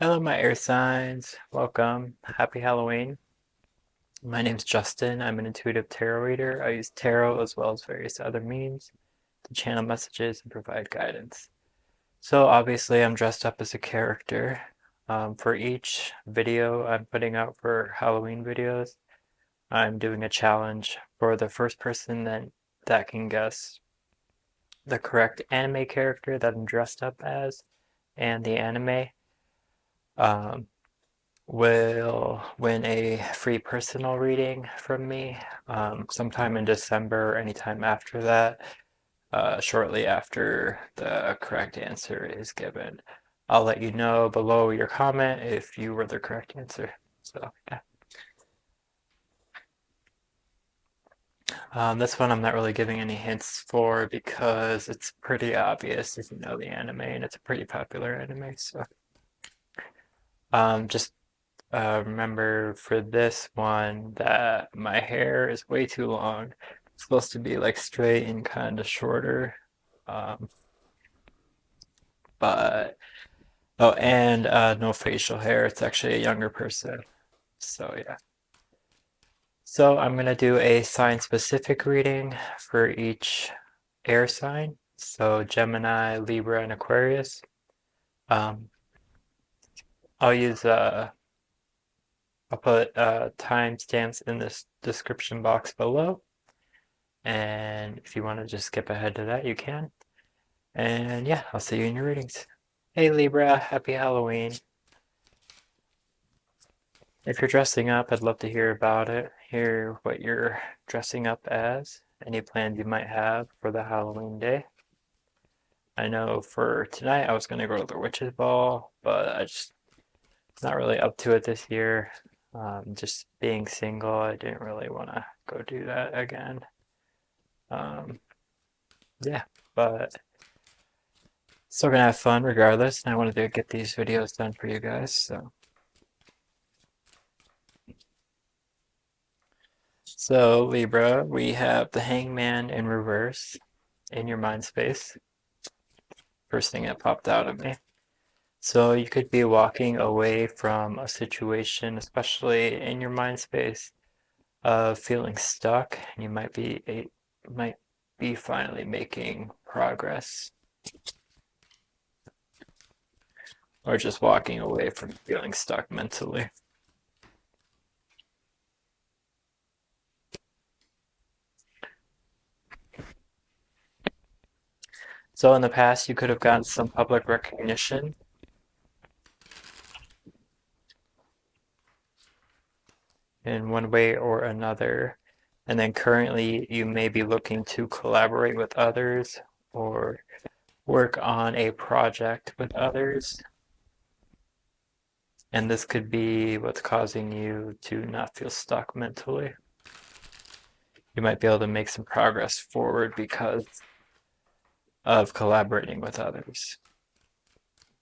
Hello, my air signs. Welcome. Happy Halloween. My name's Justin. I'm an intuitive tarot reader. I use tarot as well as various other means to channel messages and provide guidance. So, obviously, I'm dressed up as a character. For each video I'm putting out for Halloween videos, I'm doing a challenge for the first person that can guess the correct anime character that I'm dressed up as and the anime. Um, will win a free personal reading from me sometime in December or anytime after that, shortly after the correct answer is given. I'll let you know below your comment if you were the correct answer. So, yeah. This one I'm not really giving any hints for because it's pretty obvious if you know the anime and it's a pretty popular anime. So, just remember for this one that my hair is way too long. It's supposed to be like straight and kind of shorter. Um, but oh, and no facial hair. It's actually a younger person. So yeah. So I'm gonna do a sign specific reading for each air sign. So Gemini, Libra, and Aquarius. Um, I'll use I'll put timestamps in this description box below. And if you want to just skip ahead to that, you can. And yeah, I'll see you in your readings. Hey Libra, happy Halloween. If you're dressing up, I'd love to hear about it, hear what you're dressing up as, any plans you might have for the Halloween day. I know for tonight I was going to go to the witch's ball, but I just not really up to it this year. Just being single, I didn't really want to go do that again. Um, yeah, but still gonna have fun regardless, and I wanted to get these videos done for you guys. So Libra, we have the Hangman in reverse in your mind space. First thing that popped out at me. So you could be walking away from a situation, especially in your mind space, of feeling stuck, and you might be finally making progress, or just walking away from feeling stuck mentally. So in the past, you could have gotten some public recognition in one way or another. And then currently, you may be looking to collaborate with others or work on a project with others. And this could be what's causing you to not feel stuck mentally. You might be able to make some progress forward because of collaborating with others,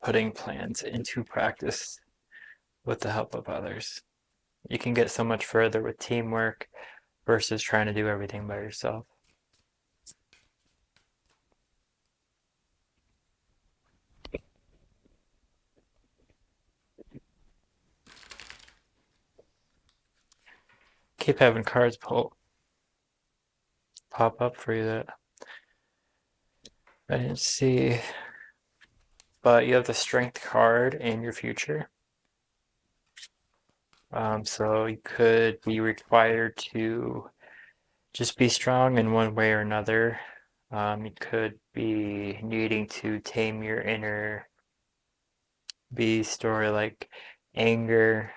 putting plans into practice with the help of others. You can get so much further with teamwork versus trying to do everything by yourself. Keep having cards pop up for you that I didn't see. But you have the Strength card in your future. So you could be required to just be strong in one way or another. You could be needing to tame your inner beast or like anger.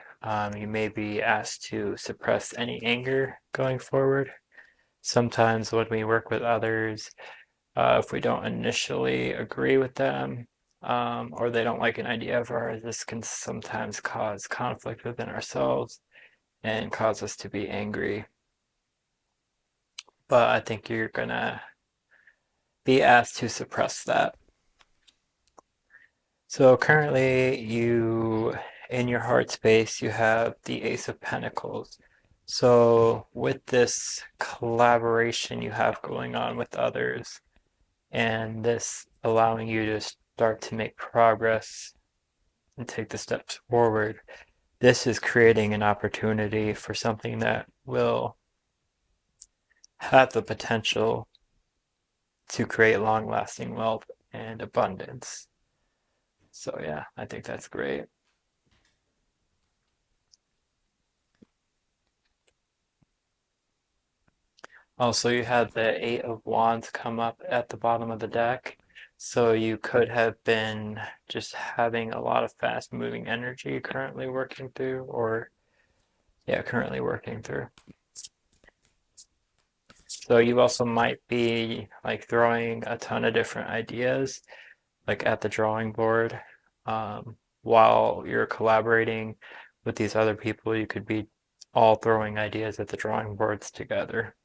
You may be asked to suppress any anger going forward. Sometimes when we work with others, if we don't initially agree with them, or they don't like an idea of ours, this can sometimes cause conflict within ourselves and cause us to be angry. But I think you're gonna be asked to suppress that. So currently, in your heart space, you have the Ace of Pentacles. So with this collaboration you have going on with others, and this allowing you to start to make progress and take the steps forward, this is creating an opportunity for something that will have the potential to create long-lasting wealth and abundance. So yeah, I think that's great. Also, you had the Eight of Wands come up at the bottom of the deck. So you could have been just having a lot of fast-moving energy currently working through, or yeah, currently working through. So you also might be like throwing a ton of different ideas, like at the drawing board, while you're collaborating with these other people. You could be all throwing ideas at the drawing boards together.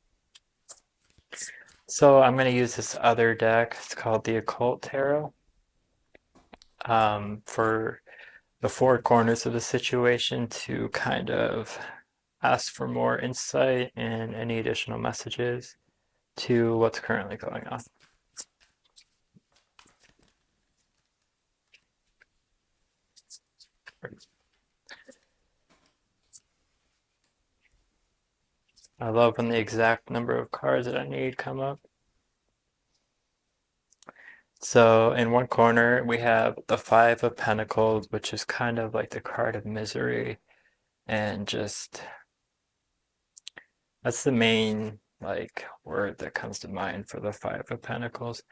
So I'm going to use this other deck. It's called the Occult Tarot, for the four corners of the situation to kind of ask for more insight and any additional messages to what's currently going on. I love when the exact number of cards that I need come up. So in one corner we have the Five of Pentacles, which is kind of like the card of misery, and just that's the main like word that comes to mind for the Five of Pentacles.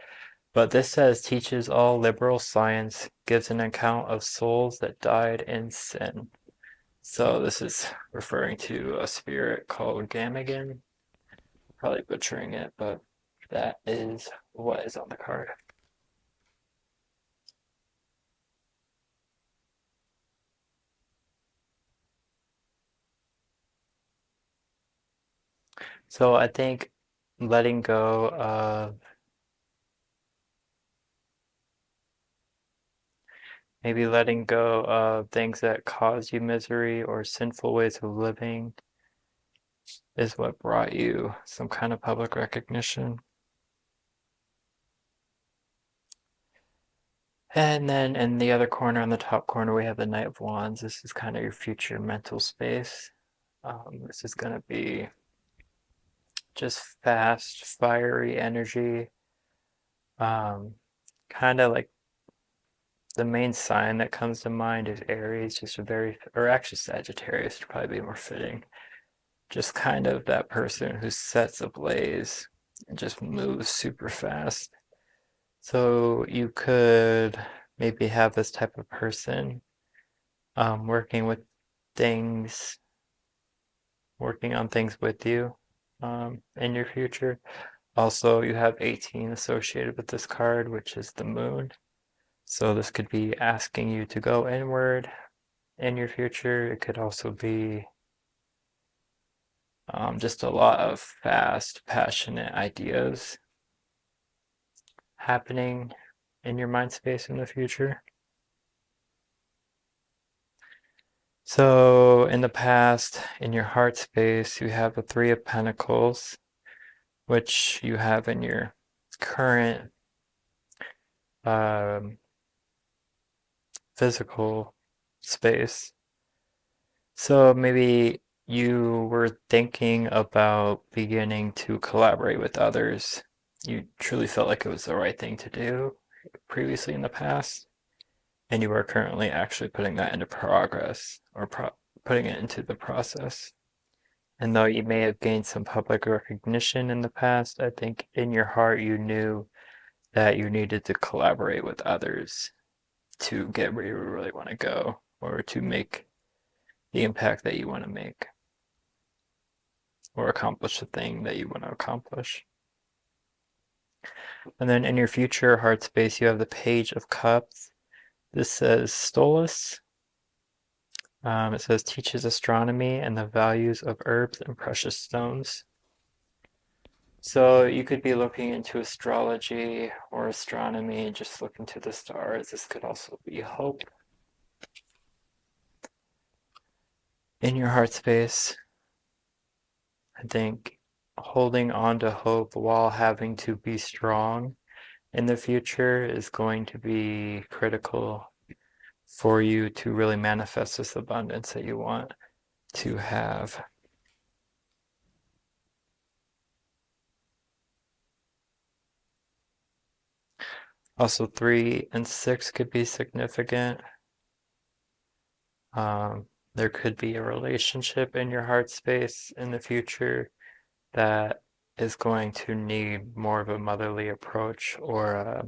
But this says teaches all liberal science, gives an account of souls that died in sin. So this is referring to a spirit called Gamagan. Probably butchering it, but that is what is on the card. So I think letting go of maybe letting go of things that cause you misery or sinful ways of living is what brought you some kind of public recognition. And then in the other corner, on the top corner, we have the Knight of Wands. This is kind of your future mental space. This is going to be just fast, fiery energy. Um, kind of like the main sign that comes to mind is Aries, just a very, or actually Sagittarius would probably be more fitting. Just kind of that person who sets ablaze and just moves super fast. So you could maybe have this type of person working with things, working on things with you in your future. Also, you have 18 associated with this card, which is the moon. So this could be asking you to go inward in your future. It could also be just a lot of fast, passionate ideas happening in your mind space in the future. So in the past, in your heart space, you have the Three of Pentacles, which you have in your current um, physical space. So maybe you were thinking about beginning to collaborate with others. You truly felt like it was the right thing to do previously in the past, and you are currently actually putting that into progress or putting it into the process. And though you may have gained some public recognition in the past, I think in your heart you knew that you needed to collaborate with others to get where you really want to go or to make the impact that you want to make or accomplish the thing that you want to accomplish. And then in your future heart space, you have the Page of Cups. This says Stolas. It says teaches astronomy and the values of herbs and precious stones. So you could be looking into astrology or astronomy, just look into the stars. This could also be hope in your heart space. I think holding on to hope while having to be strong in the future is going to be critical for you to really manifest this abundance that you want to have. Also, 3 and 6 could be significant. There could be a relationship in your heart space in the future that is going to need more of a motherly approach or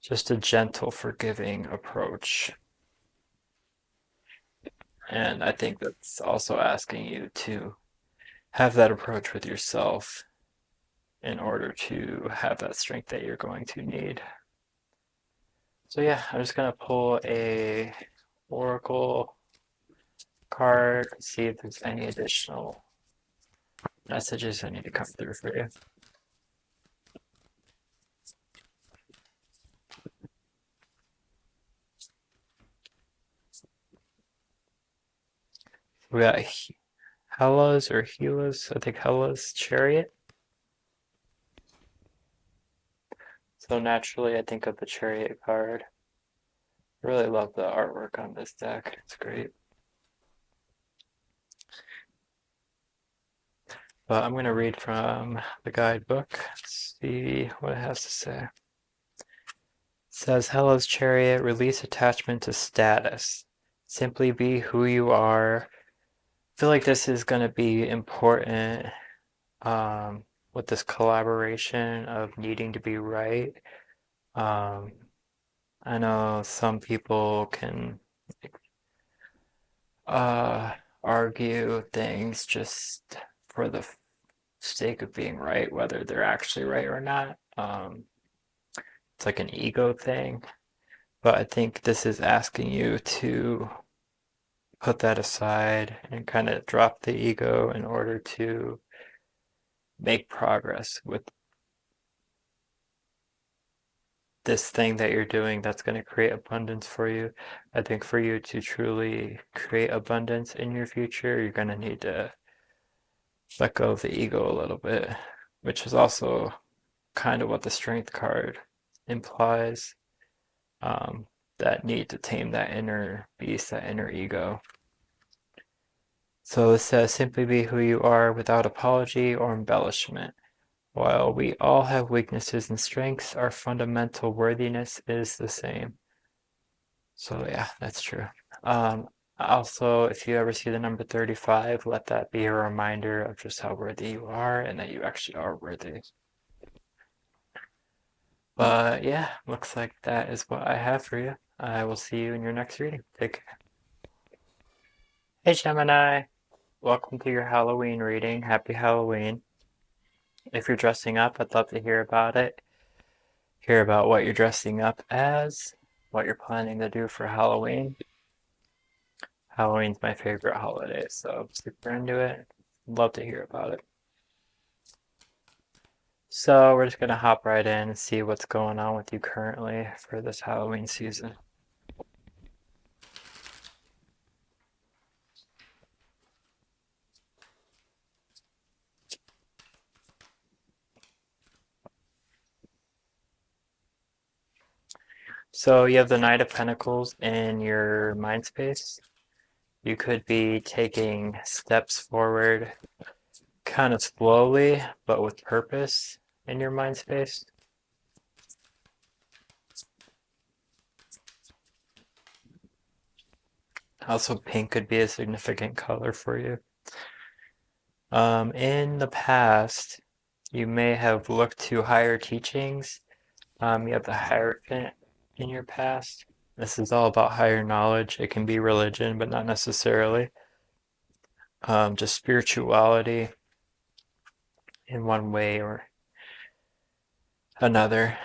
just a gentle, forgiving approach. And I think that's also asking you to have that approach with yourself in order to have that strength that you're going to need. So yeah, I'm just going to pull a oracle card, see if there's any additional messages I need to come through for you. We got Hela's or Hela's, I think Hela's Chariot. So naturally I think of the Chariot card. I really love the artwork on this deck. It's great. But I'm going to read from the guidebook, see what it has to say. It says, Hela's Chariot, release attachment to status. Simply be who you are. I feel like this is going to be important with this collaboration of needing to be right. I know some people can argue things just for the sake of being right, whether they're actually right or not. It's like an ego thing. But I think this is asking you to put that aside and kind of drop the ego in order to make progress with this thing that you're doing that's going to create abundance for you. I think for you to truly create abundance in your future, you're going to need to let go of the ego a little bit, which is also kind of what the Strength card implies. That need to tame that inner beast, that inner ego. So it says, simply be who you are without apology or embellishment. While we all have weaknesses and strengths, our fundamental worthiness is the same. So yeah, that's true. Also, if you ever see the number 35, let that be a reminder of just how worthy you are and that you actually are worthy. But yeah, looks like that is what I have for you. I will see you in your next reading. Take care. Hey Gemini, welcome to your Halloween reading. Happy Halloween. If you're dressing up, I'd love to hear about it. Hear about what you're dressing up as, what you're planning to do for Halloween. Halloween's my favorite holiday, so I'm super into it. Love to hear about it. So we're just gonna hop right in and see what's going on with you currently for this Halloween season. So you have the Knight of Pentacles in your mind space. You could be taking steps forward kind of slowly, but with purpose in your mind space. Also, pink could be a significant color for you. In the past, you may have looked to higher teachings. You have the Hierophant in your past. This is all about higher knowledge. It can be religion, but not necessarily. Just spirituality in one way or another.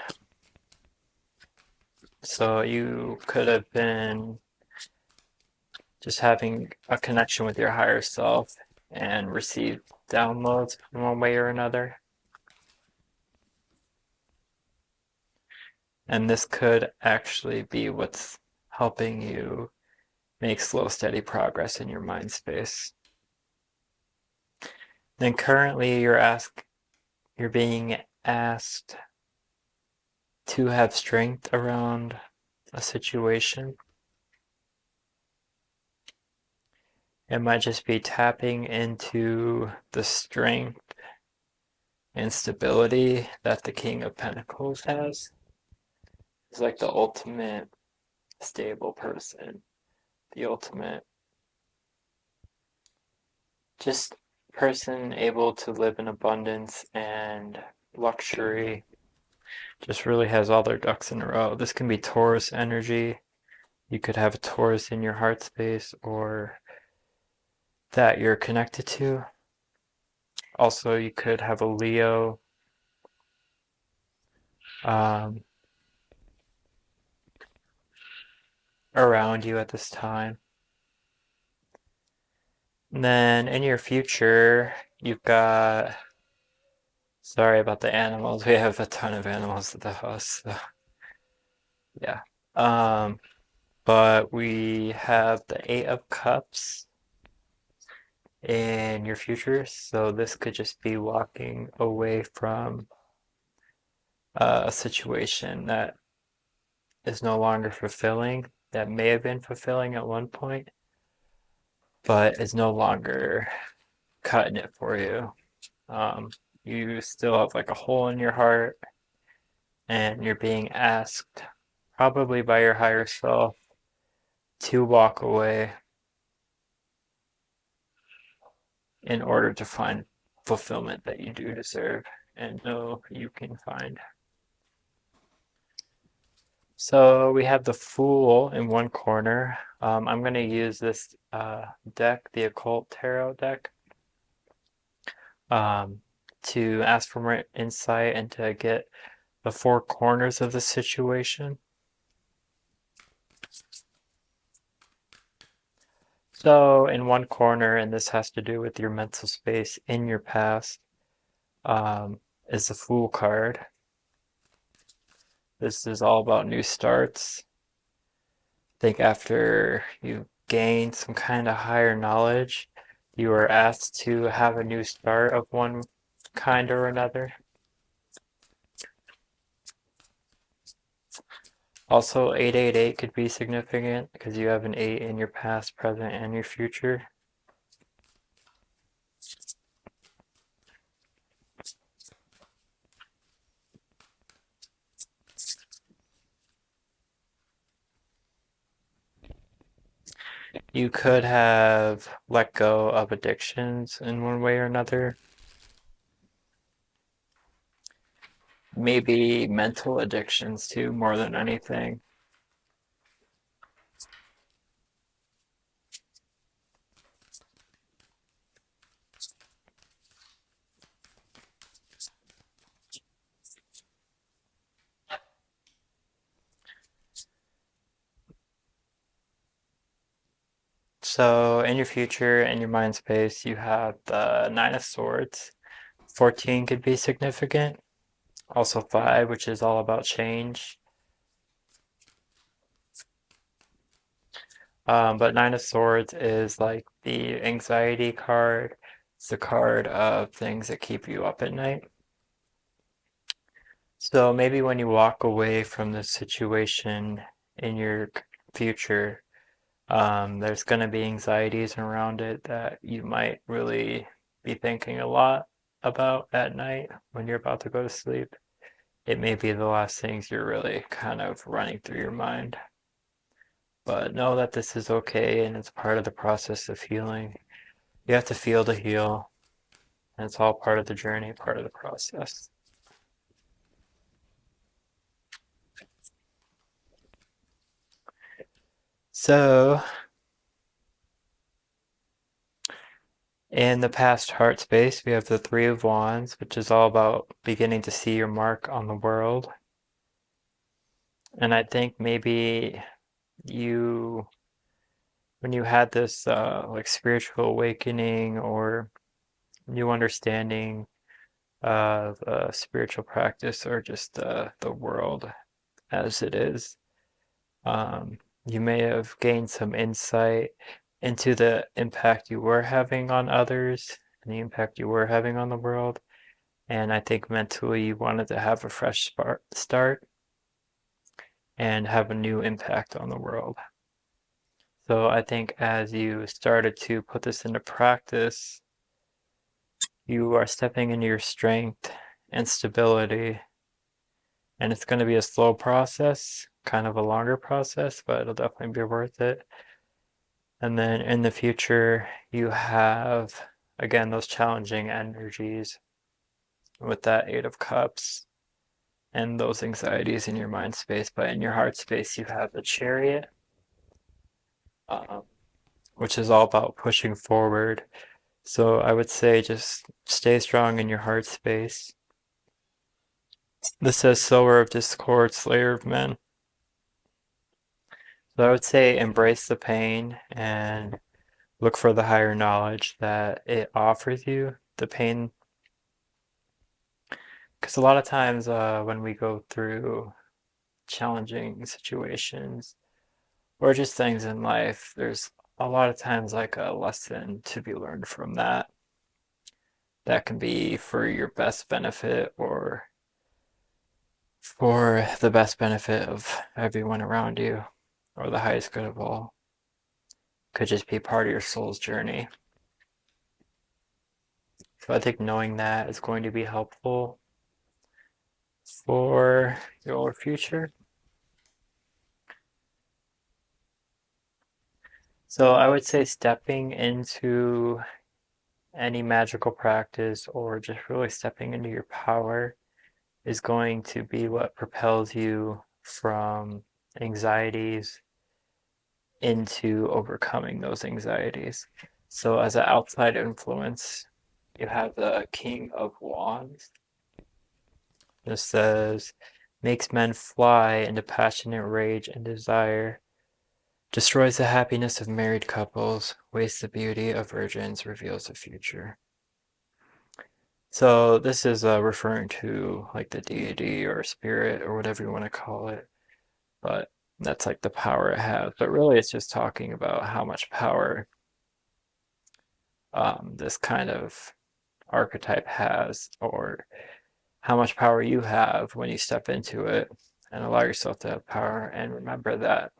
So you could have been just having a connection with your higher self and receive downloads in one way or another. And this could actually be what's helping you make slow, steady progress in your mind space. Then currently you're being asked to have strength around a situation. It might just be tapping into the strength and stability that the King of Pentacles has. It's like the ultimate stable person, the ultimate just person able to live in abundance and luxury, just really has all their ducks in a row. This can be Taurus energy. You could have a Taurus in your heart space or that you're connected to. Also, you could have a Leo. Um, Around you at this time. And then in your future, you've got, sorry about the animals. We have a ton of animals at the house. So yeah. Um, but we have the Eight of Cups in your future. So this could just be walking away from a situation that is no longer fulfilling, that may have been fulfilling at one point, but is no longer cutting it for you. You still have like a hole in your heart, and you're being asked, probably by your higher self, to walk away in order to find fulfillment that you do deserve and know you can find. So we have the Fool in one corner. I'm going to use this deck, the Occult Tarot deck, to ask for more insight and to get the four corners of the situation. So in one corner, and this has to do with your mental space in your past, is the Fool card. This is all about new starts. I think after you gain some kind of higher knowledge, you are asked to have a new start of one kind or another. Also, 888 could be significant because you have an 8 in your past, present, and your future. You could have let go of addictions in one way or another. Maybe mental addictions too, more than anything. So in your future, in your mind space, you have the Nine of Swords. 14 could be significant. Also 5, which is all about change. But Nine of Swords is like the anxiety card. It's the card of things that keep you up at night. So maybe when you walk away from this situation in your future, there's going to be anxieties around it that you might really be thinking a lot about at night when you're about to go to sleep. It may be the last things you're really kind of running through your mind. But know that this is okay and it's part of the process of healing. You have to feel to heal, and it's all part of the journey, part of the process. So, in the past heart space, we have the Three of Wands, which is all about beginning to see your mark on the world. And I think maybe you, when you had this like spiritual awakening or new understanding of spiritual practice or just the world as it is, you may have gained some insight into the impact you were having on others and the impact you were having on the world. And I think mentally you wanted to have a fresh start. and have a new impact on the world. So I think as you started to put this into practice, you are stepping into your strength and stability, and it's going to be a slow process, kind of a longer process, but it'll definitely be worth it. And then in the future, you have, again, those challenging energies with that Eight of Cups and those anxieties in your mind space. But in your heart space, you have the Chariot, um, which is all about pushing forward. So I would say just stay strong in your heart space. This says sower of discord, slayer of men. So I would say embrace the pain and look for the higher knowledge that it offers you. The pain, because a lot of times when we go through challenging situations or just things in life, there's a lot of times like a lesson to be learned from that. That can be for your best benefit or for the best benefit of everyone around you or the highest good of all. Could just be part of your soul's journey. So I think knowing that is going to be helpful for your future. So I would say stepping into any magical practice or just really stepping into your power is going to be what propels you from anxieties into overcoming those anxieties. So as an outside influence, you have the King of Wands. This says, makes men fly into passionate rage and desire, destroys the happiness of married couples, wastes the beauty of virgins, reveals the future. So this is referring to like the deity or spirit or whatever you want to call it, but that's like the power it has. But really, it's just talking about how much power this kind of archetype has, or how much power you have when you step into it and allow yourself to have power. And remember that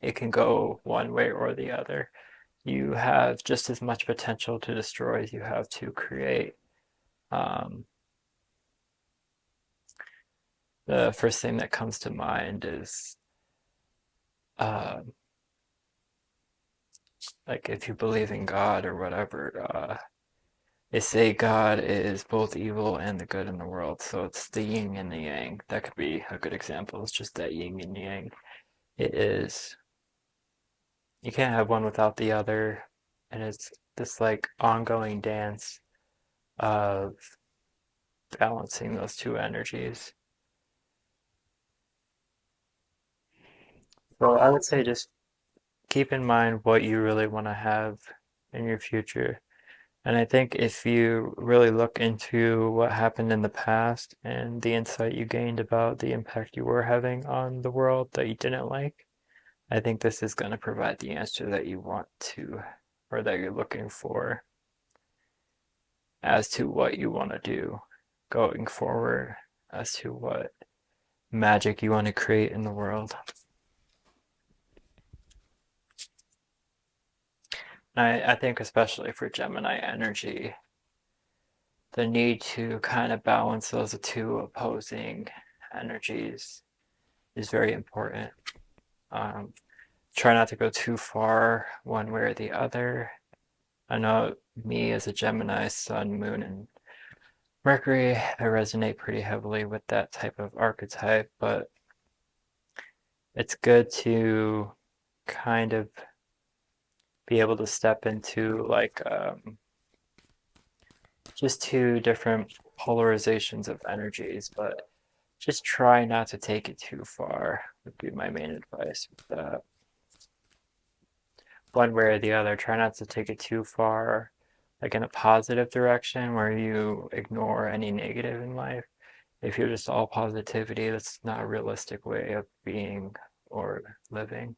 it can go one way or the other. You have just as much potential to destroy as you have to create. The first thing that comes to mind is uh, like if you believe in God or whatever, they say God is both evil and the good in the world. So it's the yin and the yang. That could be a good example. It's just that yin and yang. It is, you can't have one without the other. And it's this like ongoing dance of balancing those two energies. So I would say just keep in mind what you really want to have in your future. And I think if you really look into what happened in the past and the insight you gained about the impact you were having on the world that you didn't like, I think this is going to provide the answer that you want to, or that you're looking for, as to what you want to do going forward, as to what magic you want to create in the world. I think especially for Gemini energy, the need to kind of balance those two opposing energies is very important. Try not to go too far one way or the other. I know me as a Gemini, Sun, Moon, and Mercury, I resonate pretty heavily with that type of archetype, but it's good to kind of be able to step into like just two different polarizations of energies, but just try not to take it too far, would be my main advice with that. One way or the other, try not to take it too far, like in a positive direction where you ignore any negative in life. If you're just all positivity, that's not a realistic way of being or living.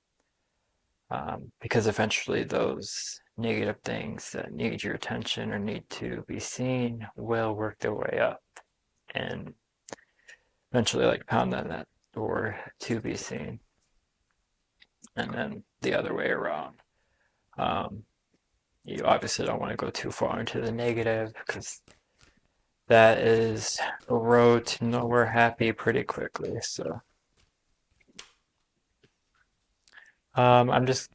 Because eventually those negative things that need your attention or need to be seen will work their way up and eventually like pound on that or to be seen, and then the other way around. You obviously don't want to go too far into the negative because that is a road to nowhere happy pretty quickly. So I'm just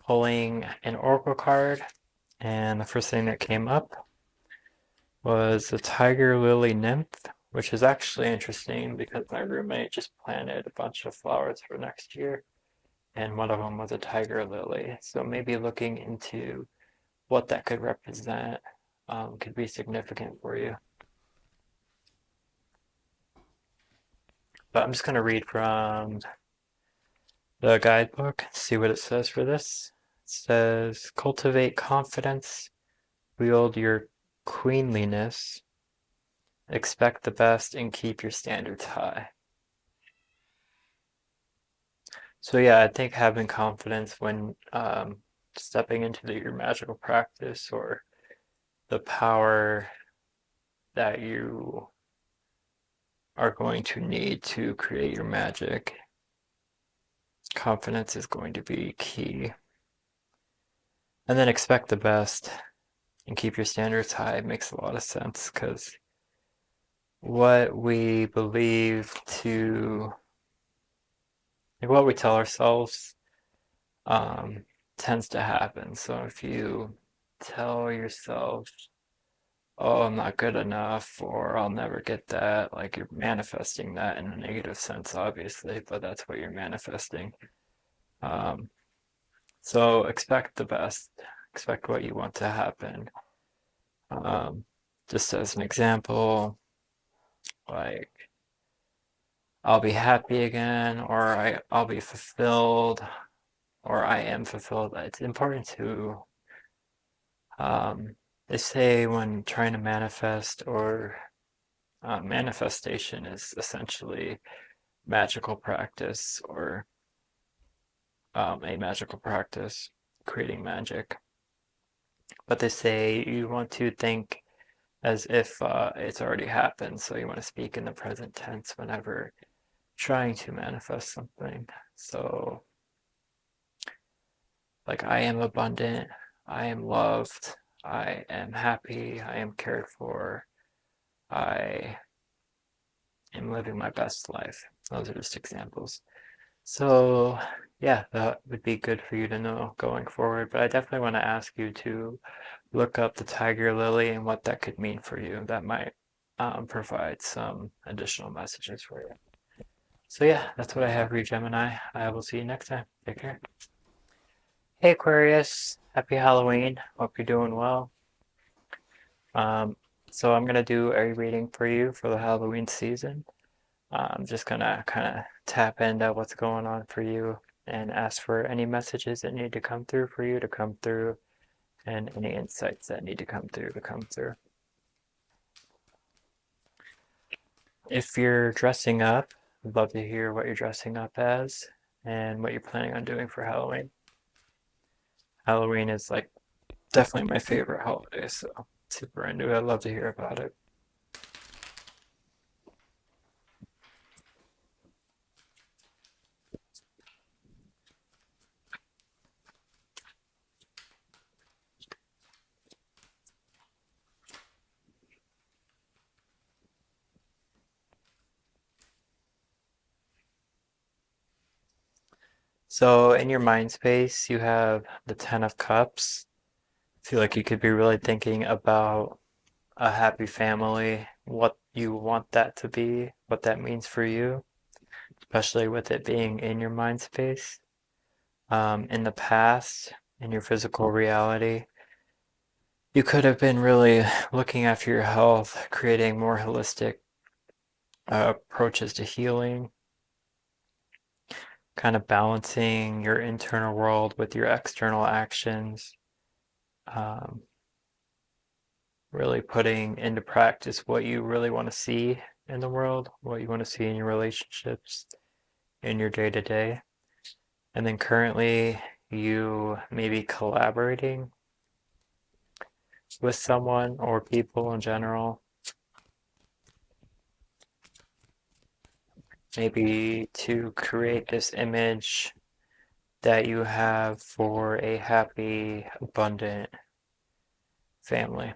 pulling an oracle card, and the first thing that came up was the tiger lily nymph, which is actually interesting because my roommate just planted a bunch of flowers for next year, and one of them was a tiger lily. So maybe looking into what that could represent could be significant for you. But I'm just going to read from the guidebook, see what it says for this. It says, cultivate confidence, wield your queenliness, expect the best, and keep your standards high. So yeah, I think having confidence when stepping into your magical practice or the power that you are going to need to create your magic, confidence is going to be key. And then expect the best and keep your standards high makes a lot of sense because what we believe to, like what we tell ourselves, tends to happen. So if you tell yourself, oh, I'm not good enough, or I'll never get that, like you're manifesting that in a negative sense, obviously, but that's what you're manifesting. Um, so expect the best, expect what you want to happen. Just as an example, like I'll be happy again, or I'll be fulfilled, or I am fulfilled. It's important to, they say when trying to manifest or manifestation is essentially magical practice or a magical practice, creating magic. But they say you want to think as if it's already happened. So you want to speak in the present tense whenever trying to manifest something. So, like, I am abundant, I am loved, I am happy, I am cared for, I am living my best life. Those are just examples. So, yeah, that would be good for you to know going forward. But I definitely want to ask you to look up the tiger lily and what that could mean for you. That might provide some additional messages for you. So, yeah, that's what I have for you, Gemini. I will see you next time. Take care. Hey, Aquarius. Happy Halloween. Hope you're doing well. So, I'm going to do a reading for you for the Halloween season. I'm just gonna kind of tap into what's going on for you and ask for any messages that need to come through for you to come through and any insights that need to come through to come through. If you're dressing up, I'd love to hear what you're dressing up as and what you're planning on doing for Halloween. Halloween is like definitely my favorite holiday, so super into it. I'd love to hear about it. So in your mind space, you have the Ten of Cups. I feel like you could be really thinking about a happy family, what you want that to be, what that means for you, especially with it being in your mind space. In the past, in your physical reality, you could have been really looking after your health, creating more holistic approaches to healing, kind of balancing your internal world with your external actions, um, really putting into practice what you really want to see in the world, what you want to see in your relationships, in your day to day. And then currently, you may be collaborating with someone or people in general. maybe to create this image that you have for a happy, abundant family,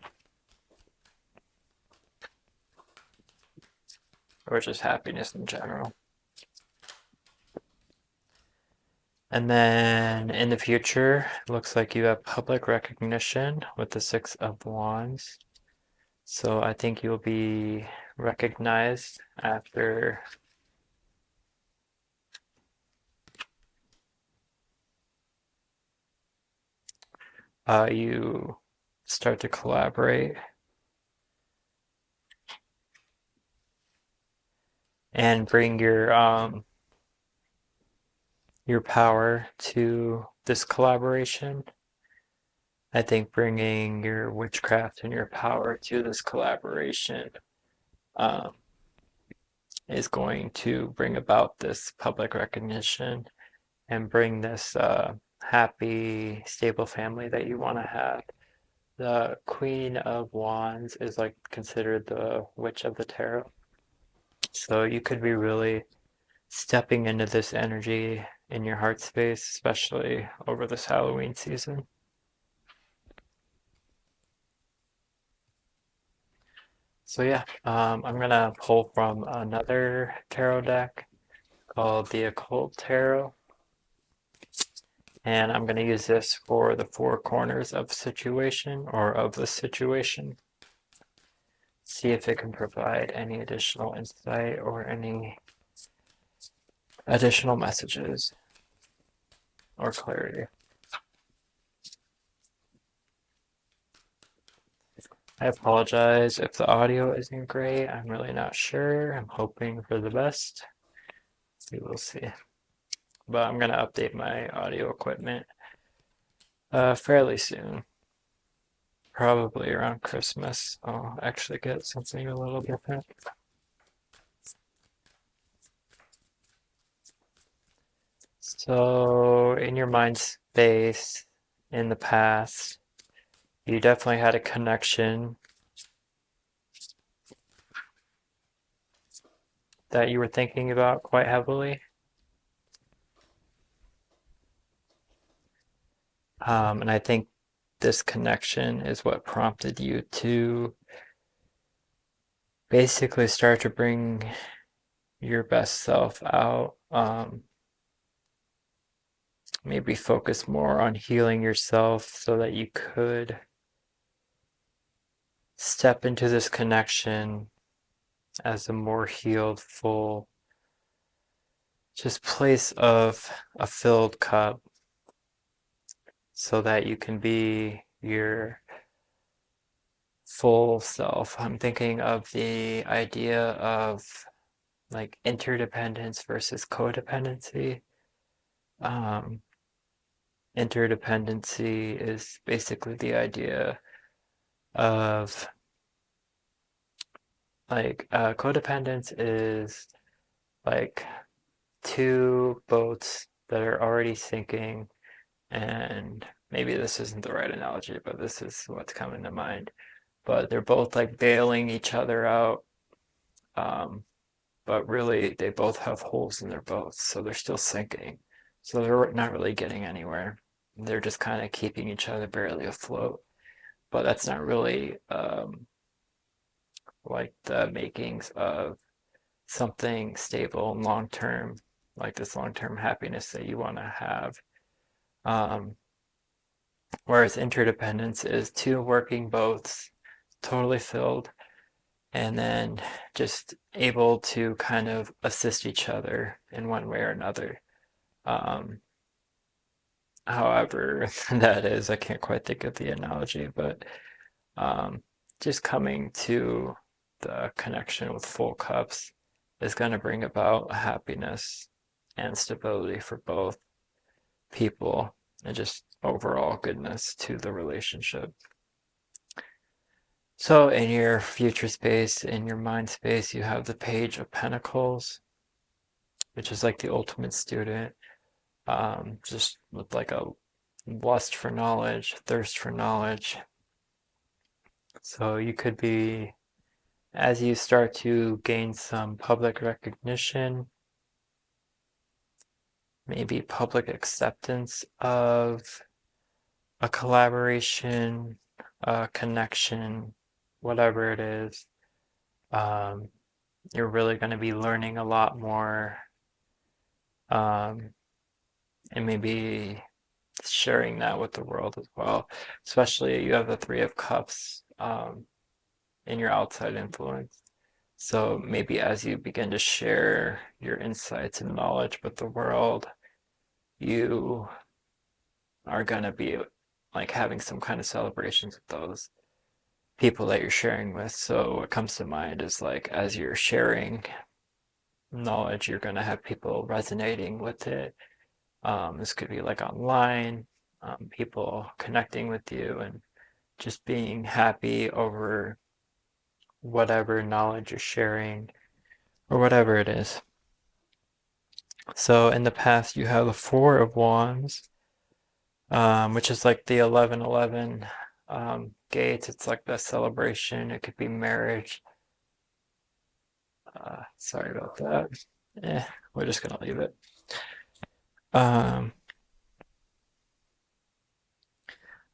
or just happiness in general. And then in the future, it looks like you have public recognition with the Six of Wands. So I think you'll be recognized after you start to collaborate and bring your power to this collaboration. I think bringing your witchcraft and your power to this collaboration um, is going to bring about this public recognition and bring this happy, stable family that you want to have. The Queen of Wands is like considered the witch of the tarot. So you could be really stepping into this energy in your heart space, especially over this Halloween season. So yeah, I'm gonna pull from another tarot deck called the Occult Tarot, and I'm gonna use this for the four corners of situation or of the situation. See if it can provide any additional insight or any additional messages or clarity. I apologize if the audio isn't great. I'm really not sure. I'm hoping for the best. We will see. But I'm going to update my audio equipment fairly soon. Probably around Christmas. I'll actually get something a little different. So, in your mind space in the past, you definitely had a connection that you were thinking about quite heavily. And I think this connection is what prompted you to basically start to bring your best self out. Maybe focus more on healing yourself so that you could step into this connection as a more healed, full, just place of a filled cup so that you can be your full self. I'm thinking of the idea of like interdependence versus codependency. Um, Interdependency is basically the idea of like codependence is like two boats that are already sinking, and maybe this isn't the right analogy, but this is what's coming to mind. But they're both like bailing each other out, um, but really they both have holes in their boats, so they're still sinking. So they're not really getting anywhere. They're just kind of keeping each other barely afloat. But that's not really like the makings of something stable and long term, like this long term happiness that you want to have. Um, Whereas interdependence is two working boats, totally filled, and then just able to kind of assist each other in one way or another. Um, However, that is, I can't quite think of the analogy, but um, just coming to the connection with full cups is going to bring about happiness and stability for both people and just overall goodness to the relationship. So, in your future space, in your mind space, you have the Page of Pentacles, which is like the ultimate student, just with like a lust for knowledge, thirst for knowledge. So, you could be, as you start to gain some public recognition, maybe public acceptance of a collaboration, a connection, whatever it is. Um, you're really going to be learning a lot more, um, and maybe sharing that with the world as well. Especially you have the Three of Cups in your outside influence. So maybe as you begin to share your insights and knowledge with the world, you are going to be like having some kind of celebrations with those people that you're sharing with. So what comes to mind is like as you're sharing knowledge, you're going to have people resonating with it. This could be like online, people connecting with you and just being happy over whatever knowledge you're sharing or whatever it is. So in the past, you have the Four of Wands, which is like the 1111 gates. It's like the celebration. It could be marriage. Sorry about that. We're just gonna leave it. Um,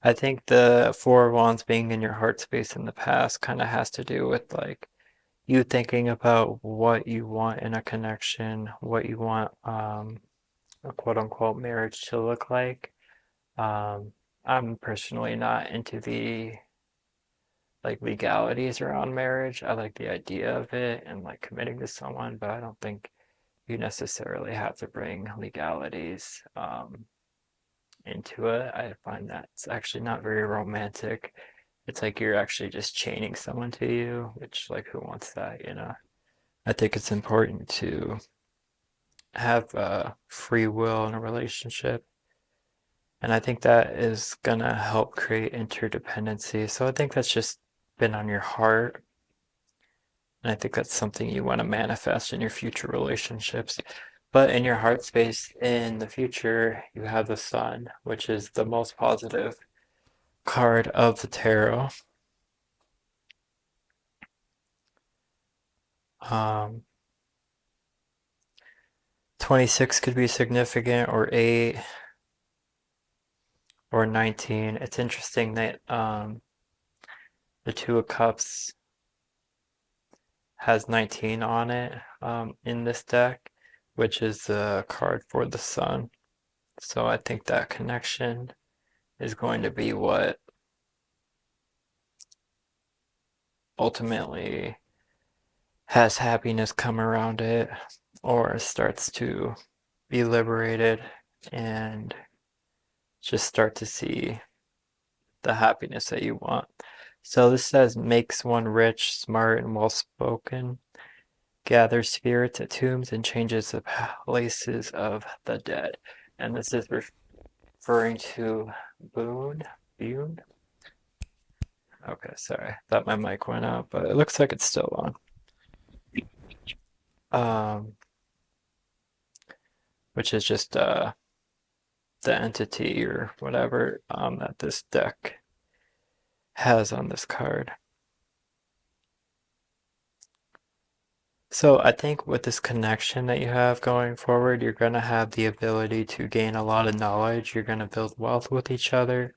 I think the Four of Wands being in your heart space in the past kind of has to do with like you thinking about what you want in a connection, what you want a quote unquote marriage to look like. I'm personally not into the like legalities around marriage. I like the idea of it and like committing to someone, but I don't think you necessarily have to bring legalities into it. I find that it's actually not very romantic. It's like you're actually just chaining someone to you, which like who wants that, you know? I think it's important to have free will in a relationship. And I think that is gonna help create interdependency. So I think that's just been on your heart. And I think that's something you want to manifest in your future relationships. But in your heart space in the future, you have the Sun, which is the most positive card of the tarot. Um, 26 could be significant, or 8, or 19. It's interesting that the Two of Cups has 19 on it in this deck, which is the card for the Sun. So I think that connection is going to be what ultimately has happiness come around it or starts to be liberated and just start to see the happiness that you want. So this says makes one rich, smart, and well spoken, gathers spirits at tombs, and changes the places of the dead. And this is referring to Boone. Boone? Okay, sorry. Thought my mic went out, but it looks like it's still on. Which is just the entity or whatever that this deck has on this card. So I think with this connection that you have going forward, you're going to have the ability to gain a lot of knowledge. You're going to build wealth with each other,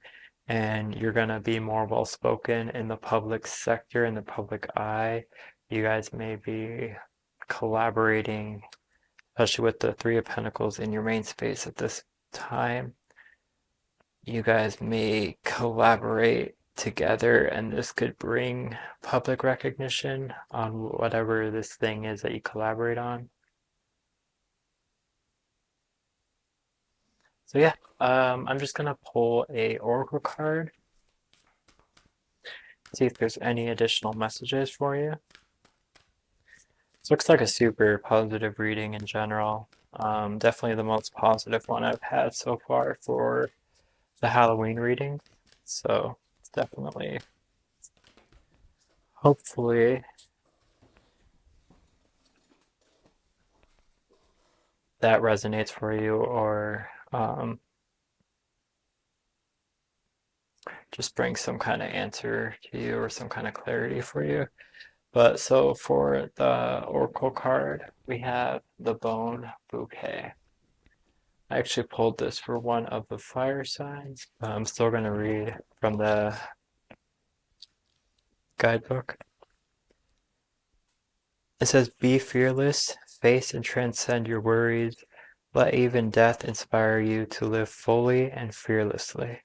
and you're going to be more well spoken in the public sector, in the public eye. You guys may be collaborating, especially with the Three of Pentacles in your main space at this time. You guys may collaborate together, and this could bring public recognition on whatever this thing is that you collaborate on. So yeah, I'm just gonna pull a oracle card, see if there's any additional messages for you. This looks like a super positive reading in general. Definitely the most positive one I've had so far for the Halloween reading. So it's definitely, hopefully, that resonates for you, or just brings some kind of answer to you or some kind of clarity for you. But so for the Oracle card, we have the Bone Bouquet. I actually pulled this for one of the fire signs, but I'm still going to read from the guidebook. It says, be fearless, face and transcend your worries. Let even death inspire you to live fully and fearlessly,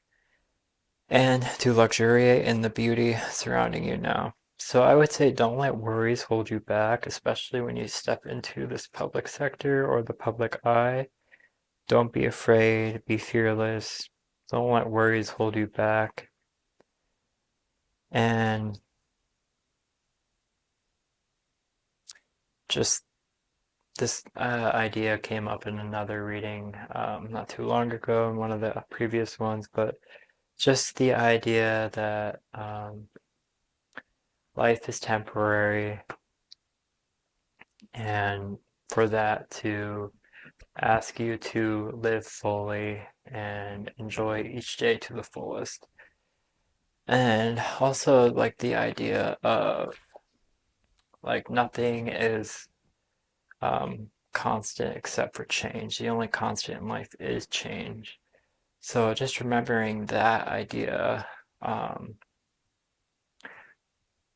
and to luxuriate in the beauty surrounding you now. So I would say don't let worries hold you back, especially when you step into this public sector or the public eye. Don't be afraid, be fearless. Don't let worries hold you back. And just this idea came up in another reading not too long ago in one of the previous ones, but just the idea that life is temporary, and for that to ask you to live fully and enjoy each day to the fullest. And also like the idea of like nothing is constant except for change. The only constant in life is change. So just remembering that idea, um,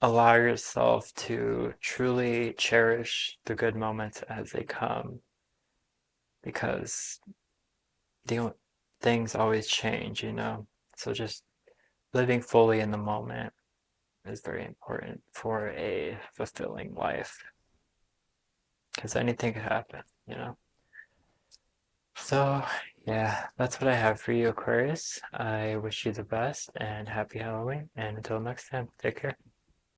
allow yourself to truly cherish the good moments as they come, because the things always change, you know? So just living fully in the moment is very important for a fulfilling life, because anything could happen, you know? So, yeah, that's what I have for you, Aquarius. I wish you the best and happy Halloween. And until next time, take care.